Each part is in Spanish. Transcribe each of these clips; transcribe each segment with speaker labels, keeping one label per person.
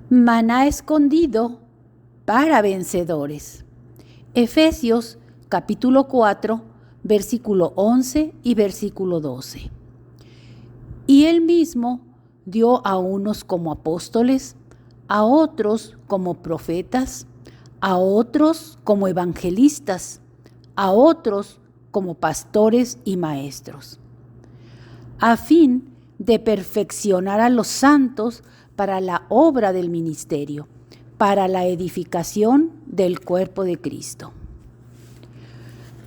Speaker 1: Maná escondido para vencedores. Efesios capítulo 4, versículo 11 y versículo 12. Y él mismo dio a unos como apóstoles, a otros como profetas, a otros como evangelistas, a otros como pastores y maestros, a fin de perfeccionar a los santos para la obra del ministerio, para la edificación del cuerpo de Cristo.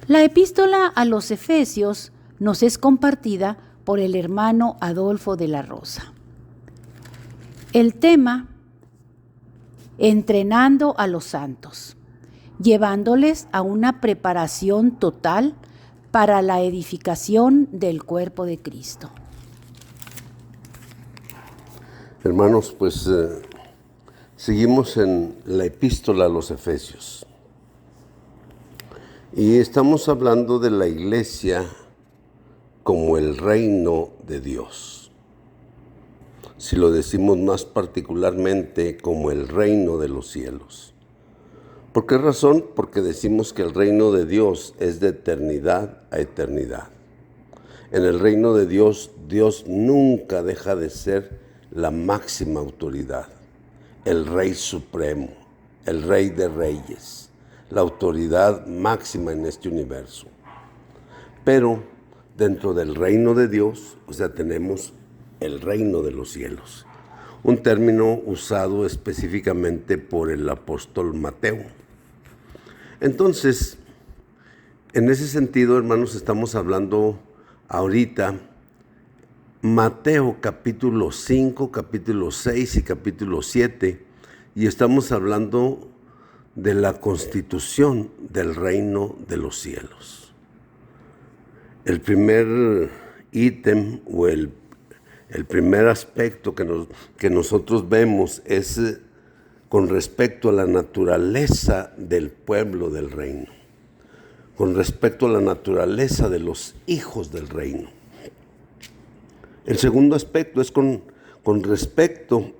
Speaker 1: La epístola a los Efesios nos es compartida por el hermano Adolfo de la Rosa. El tema: entrenando a los santos, llevándoles a una preparación total para la edificación del cuerpo de Cristo.
Speaker 2: Hermanos, pues seguimos en la epístola a los Efesios. Y estamos hablando de la iglesia como el reino de Dios. Si lo decimos más particularmente, como el reino de los cielos. ¿Por qué razón? Porque decimos que el reino de Dios es de eternidad a eternidad. En el reino de Dios, Dios nunca deja de ser la máxima autoridad, el Rey Supremo, el Rey de Reyes, la autoridad máxima en este universo. Pero dentro del reino de Dios, tenemos el reino de los cielos, un término usado específicamente por el apóstol Mateo. Entonces, en ese sentido, hermanos, estamos hablando ahorita Mateo capítulo 5, capítulo 6 y capítulo 7, y estamos hablando de la constitución del reino de los cielos. El primer ítem o el primer aspecto que nosotros vemos es con respecto a la naturaleza del pueblo del reino, con respecto a la naturaleza de los hijos del reino. El segundo aspecto es con respecto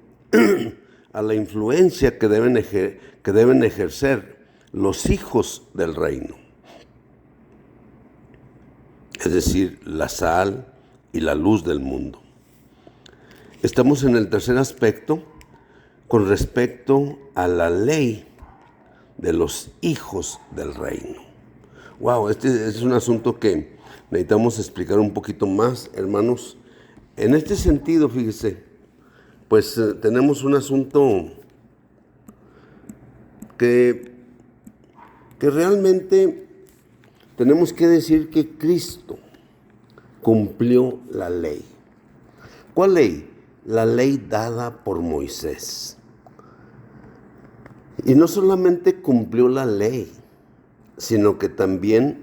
Speaker 2: a la influencia que deben ejercer los hijos del reino. Es decir, la sal y la luz del mundo. Estamos en el tercer aspecto con respecto a la ley de los hijos del reino. Wow, este es un asunto que necesitamos explicar un poquito más, hermanos. En este sentido, fíjese, pues tenemos un asunto que realmente tenemos que decir que Cristo cumplió la ley. ¿Cuál ley? La ley dada por Moisés. Y no solamente cumplió la ley, sino que también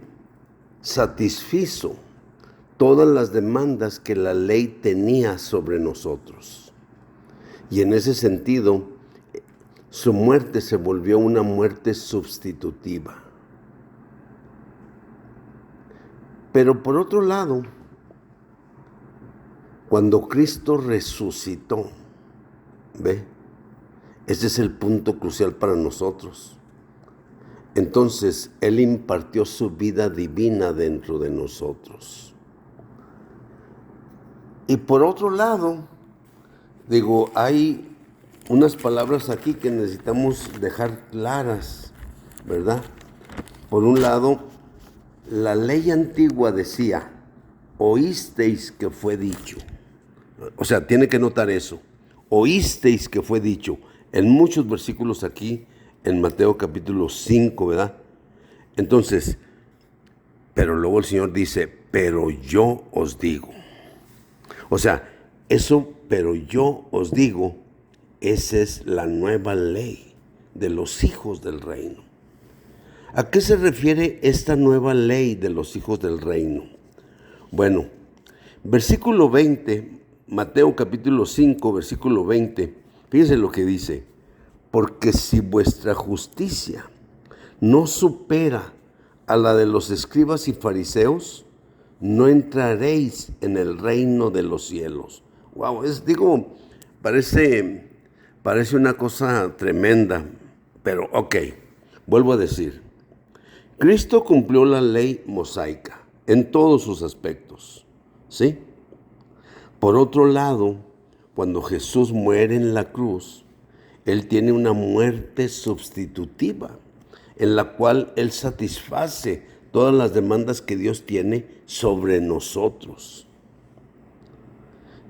Speaker 2: satisfizo todas las demandas que la ley tenía sobre nosotros. Y en ese sentido, su muerte se volvió una muerte sustitutiva. Pero por otro lado, cuando Cristo resucitó, ¿ve? Ese es el punto crucial para nosotros. Entonces, Él impartió su vida divina dentro de nosotros. Y por otro lado, hay unas palabras aquí que necesitamos dejar claras, ¿verdad? Por un lado, la ley antigua decía, oísteis que fue dicho. Tiene que notar eso. Oísteis que fue dicho. En muchos versículos aquí, en Mateo capítulo 5, ¿verdad? Entonces, pero luego el Señor dice, pero yo os digo. Eso, pero yo os digo, esa es la nueva ley de los hijos del reino. ¿A qué se refiere esta nueva ley de los hijos del reino? Bueno, versículo 20, Mateo capítulo 5, versículo 20, fíjense lo que dice. Porque si vuestra justicia no supera a la de los escribas y fariseos, no entraréis en el reino de los cielos. Wow, parece parece una cosa tremenda, pero ok, vuelvo a decir, Cristo cumplió la ley mosaica en todos sus aspectos, ¿sí? Por otro lado, cuando Jesús muere en la cruz, Él tiene una muerte sustitutiva, en la cual Él satisface todas las demandas que Dios tiene sobre nosotros.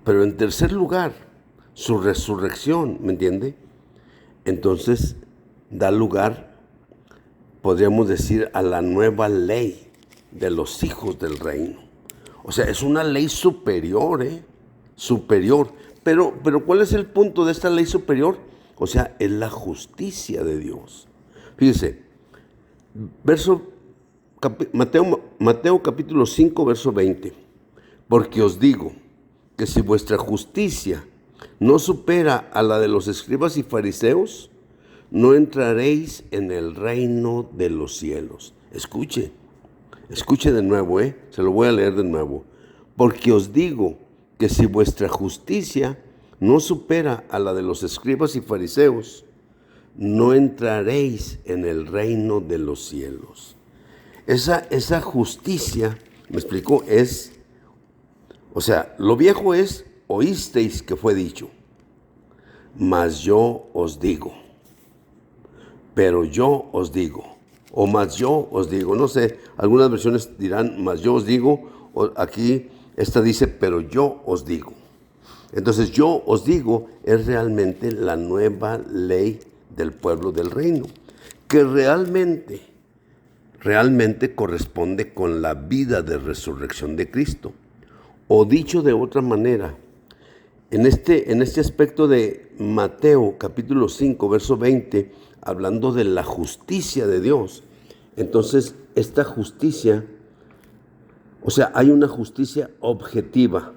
Speaker 2: Pero en tercer lugar, su resurrección, ¿me entiende? Entonces da lugar, podríamos decir, a la nueva ley de los hijos del reino. O sea, es una ley superior, superior. Pero ¿cuál es el punto de esta ley superior? O sea, es la justicia de Dios. Fíjese, Mateo capítulo 5, verso 20. Porque os digo que si vuestra justicia no supera a la de los escribas y fariseos, no entraréis en el reino de los cielos. Escuche de nuevo, se lo voy a leer de nuevo. Porque os digo que si vuestra justicia no supera a la de los escribas y fariseos, no entraréis en el reino de los cielos. Esa justicia, me explicó, o sea, lo viejo es, oísteis que fue dicho, mas yo os digo, pero yo os digo, o mas yo os digo, no sé, algunas versiones dirán, mas yo os digo, o aquí esta dice, pero yo os digo. Entonces yo os digo es realmente la nueva ley del pueblo del reino, que realmente corresponde con la vida de resurrección de Cristo. O dicho de otra manera, en este aspecto de Mateo capítulo 5, verso 20, hablando de la justicia de Dios, entonces esta justicia, o sea, hay una justicia objetiva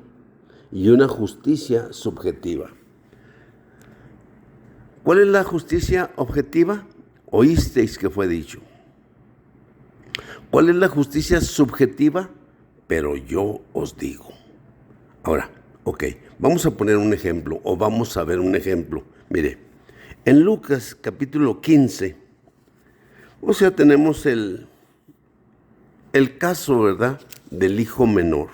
Speaker 2: y una justicia subjetiva. ¿Cuál es la justicia objetiva? Oísteis que fue dicho. ¿Cuál es la justicia subjetiva? Pero yo os digo. Ahora, ok, vamos a poner un ejemplo, o vamos a ver un ejemplo. Mire, en Lucas capítulo 15, o sea, tenemos el caso, ¿verdad?, del hijo menor.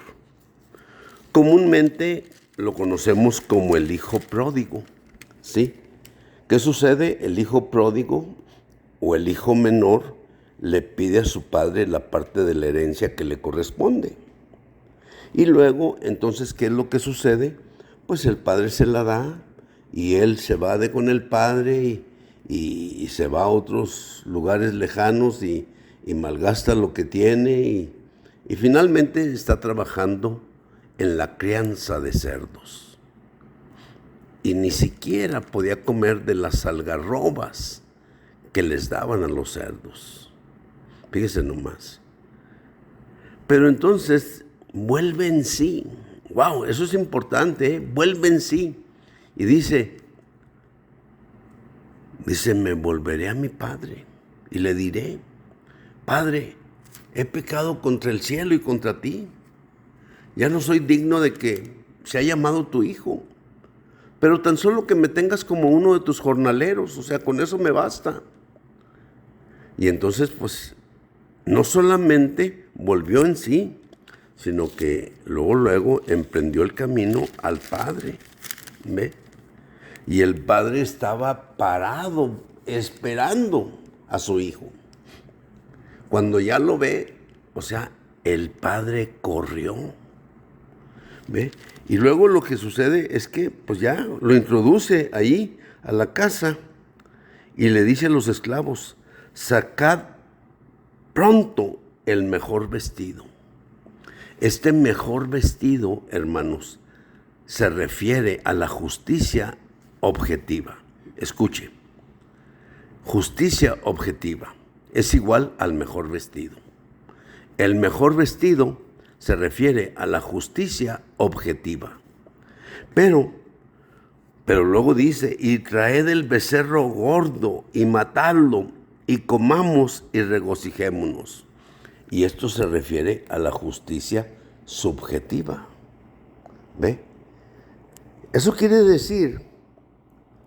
Speaker 2: Comúnmente lo conocemos como el hijo pródigo, ¿sí? ¿Qué sucede? El hijo pródigo o el hijo menor le pide a su padre la parte de la herencia que le corresponde. Y luego, entonces, ¿qué es lo que sucede? Pues el padre se la da y él se va con el padre y se va a otros lugares lejanos y malgasta lo que tiene y finalmente está trabajando en la crianza de cerdos. Y ni siquiera podía comer de las algarrobas que les daban a los cerdos. Fíjese nomás. Pero entonces vuelve en sí. Wow, eso es importante, vuelve en sí. Y dice, me volveré a mi padre y le diré, Padre, he pecado contra el cielo y contra ti. Ya no soy digno de que sea llamado tu hijo. Pero tan solo que me tengas como uno de tus jornaleros, o sea, con eso me basta. Y entonces, pues, no solamente volvió en sí, sino que luego emprendió el camino al Padre. ¿Ve? Y el Padre estaba parado, esperando a su hijo. Cuando ya lo ve, o sea, el Padre corrió. ¿Ve? Y luego lo que sucede es que pues ya lo introduce ahí a la casa y le dice a los esclavos, sacad pronto el mejor vestido. Este mejor vestido, hermanos, se refiere a la justicia objetiva. Escuche, justicia objetiva es igual al mejor vestido. El mejor vestido se refiere a la justicia objetiva. Pero luego dice, y traed el becerro gordo y matadlo y comamos y regocijémonos. Y esto se refiere a la justicia subjetiva. ¿Ve? Eso quiere decir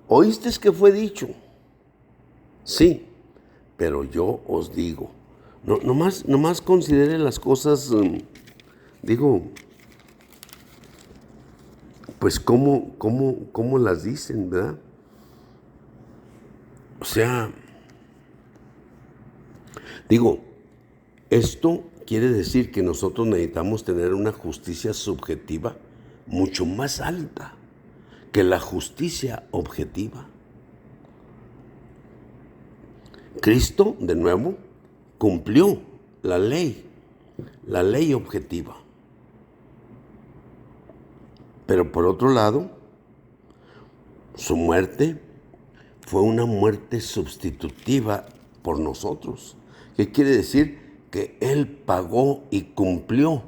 Speaker 2: ¿Oísteis que fue dicho? Sí, pero yo os digo. No, nomás considere las cosas, pues cómo las dicen, ¿verdad? O sea, esto quiere decir que nosotros necesitamos tener una justicia subjetiva mucho más alta que la justicia objetiva. Cristo, de nuevo, cumplió la ley objetiva. Pero por otro lado, su muerte fue una muerte sustitutiva por nosotros. ¿Qué quiere decir? Que Él pagó y cumplió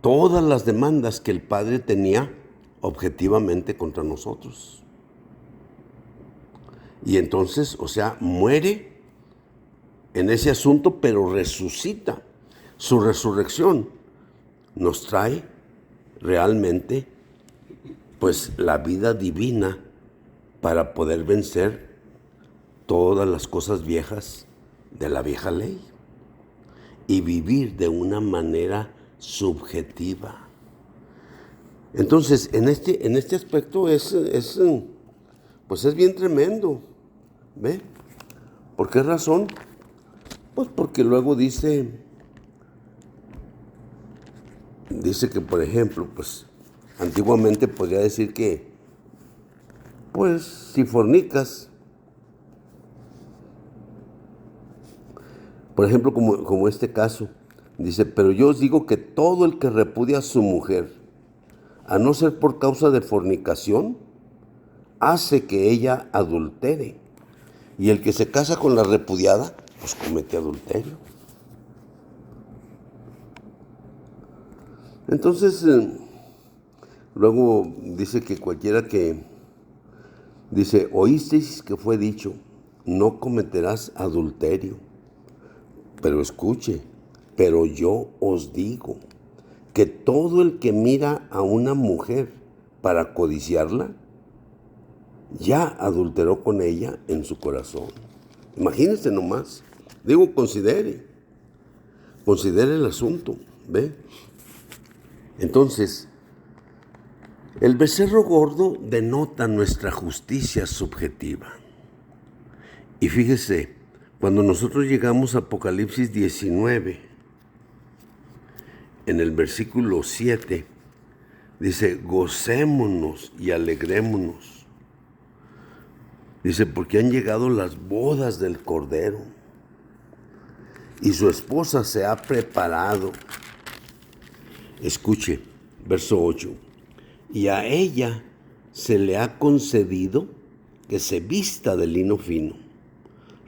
Speaker 2: todas las demandas que el Padre tenía objetivamente contra nosotros. Y entonces, o sea, muere en ese asunto, pero resucita. Su resurrección nos trae realmente, pues, la vida divina para poder vencer todas las cosas viejas de la vieja ley y vivir de una manera subjetiva. Entonces, en este aspecto pues es bien tremendo, ¿ve? ¿Por qué razón? Pues porque luego dice que, por ejemplo, pues antiguamente podría decir que, pues, si fornicas, por ejemplo, como este caso, dice, pero yo os digo que todo el que repudia a su mujer, a no ser por causa de fornicación, hace que ella adultere. Y el que se casa con la repudiada, pues comete adulterio. Entonces, luego dice que cualquiera que, dice, oísteis que fue dicho, no cometerás adulterio. Pero escuche, pero yo os digo que todo el que mira a una mujer para codiciarla, ya adulteró con ella en su corazón. Imagínense nomás. Considere el asunto, ¿ve? Entonces, el becerro gordo denota nuestra justicia subjetiva. Y fíjese, cuando nosotros llegamos a Apocalipsis 19, en el versículo 7, dice, gocémonos y alegrémonos. Dice, porque han llegado las bodas del Cordero y su esposa se ha preparado. Escuche, verso 8. Y a ella se le ha concedido que se vista de lino fino,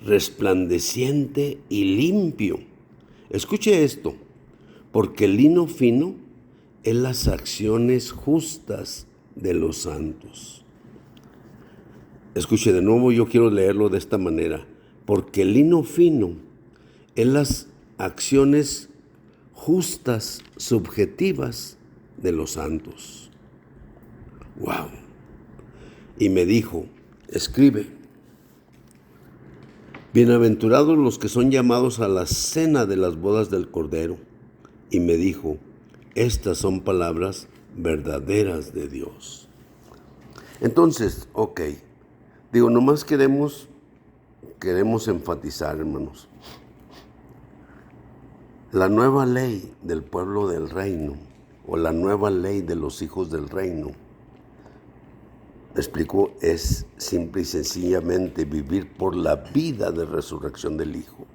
Speaker 2: resplandeciente y limpio. Escuche esto, porque el lino fino es las acciones justas de los santos. Escuche de nuevo, yo quiero leerlo de esta manera. Porque el lino fino es las acciones justas, subjetivas de los santos. ¡Wow! Y me dijo, escribe, bienaventurados los que son llamados a la cena de las bodas del Cordero. Y me dijo, estas son palabras verdaderas de Dios. Entonces, nomás queremos enfatizar, hermanos, la nueva ley del pueblo del reino, o la nueva ley de los hijos del reino, explico, es simple y sencillamente vivir por la vida de resurrección del Hijo.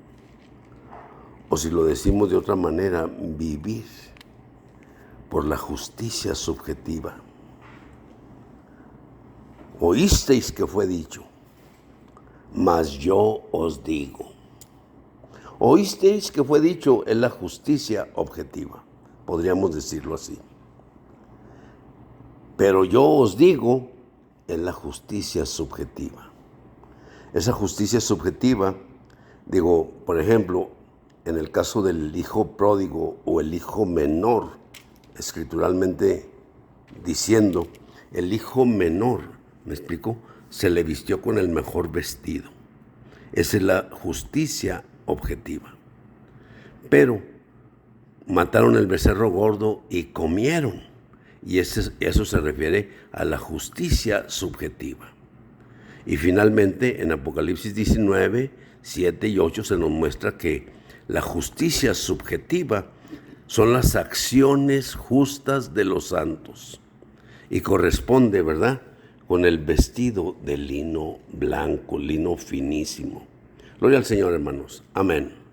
Speaker 2: O si lo decimos de otra manera, vivir por la justicia subjetiva. Oísteis que fue dicho, mas yo os digo. Oísteis que fue dicho es la justicia objetiva, podríamos decirlo así. Pero yo os digo es la justicia subjetiva. Esa justicia subjetiva, por ejemplo, en el caso del hijo pródigo o el hijo menor, escrituralmente diciendo, el hijo menor ¿Me explico? Se le vistió con el mejor vestido. Esa es la justicia objetiva. Pero mataron el becerro gordo y comieron. Y eso se refiere a la justicia subjetiva. Y finalmente, en Apocalipsis 19, 7 y 8 se nos muestra que la justicia subjetiva son las acciones justas de los santos. Y corresponde, ¿verdad?, con el vestido de lino blanco, lino finísimo. Gloria al Señor, hermanos. Amén.